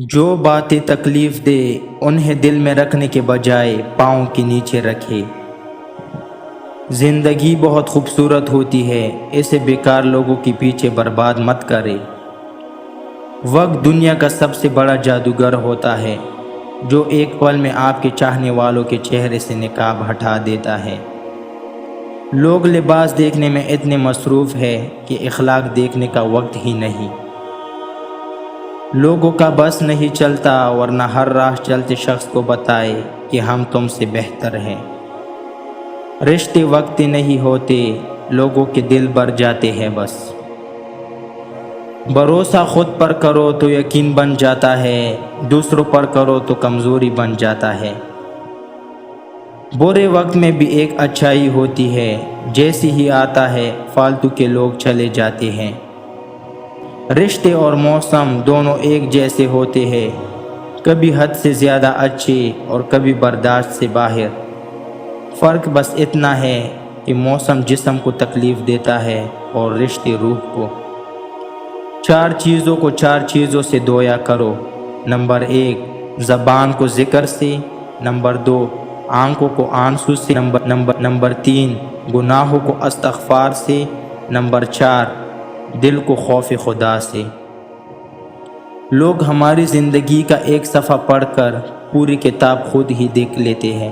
جو باتیں تکلیف دے انہیں دل میں رکھنے کے بجائے پاؤں کے نیچے رکھے۔ زندگی بہت خوبصورت ہوتی ہے، اسے بیکار لوگوں کے پیچھے برباد مت کرے۔ وقت دنیا کا سب سے بڑا جادوگر ہوتا ہے جو ایک پل میں آپ کے چاہنے والوں کے چہرے سے نقاب ہٹا دیتا ہے۔ لوگ لباس دیکھنے میں اتنے مصروف ہیں کہ اخلاق دیکھنے کا وقت ہی نہیں۔ لوگوں کا بس نہیں چلتا ورنہ ہر راہ چلتے شخص کو بتائے کہ ہم تم سے بہتر ہیں۔ رشتے وقتی نہیں ہوتے، لوگوں کے دل بھر جاتے ہیں بس۔ بھروسہ خود پر کرو تو یقین بن جاتا ہے، دوسروں پر کرو تو کمزوری بن جاتا ہے۔ برے وقت میں بھی ایک اچھائی ہوتی ہے، جیسی ہی آتا ہے فالتو کے لوگ چلے جاتے ہیں۔ رشتے اور موسم دونوں ایک جیسے ہوتے ہیں، کبھی حد سے زیادہ اچھے اور کبھی برداشت سے باہر۔ فرق بس اتنا ہے کہ موسم جسم کو تکلیف دیتا ہے اور رشتے روح کو۔ چار چیزوں کو چار چیزوں سے دھویا کرو۔ نمبر 1 زبان کو ذکر سے، نمبر 2 آنکھوں کو آنسو سے، نمبر 3 گناہوں کو استغفار سے، نمبر 4 دل کو خوف خدا سے۔ لوگ ہماری زندگی کا ایک صفحہ پڑھ کر پوری کتاب خود ہی دیکھ لیتے ہیں۔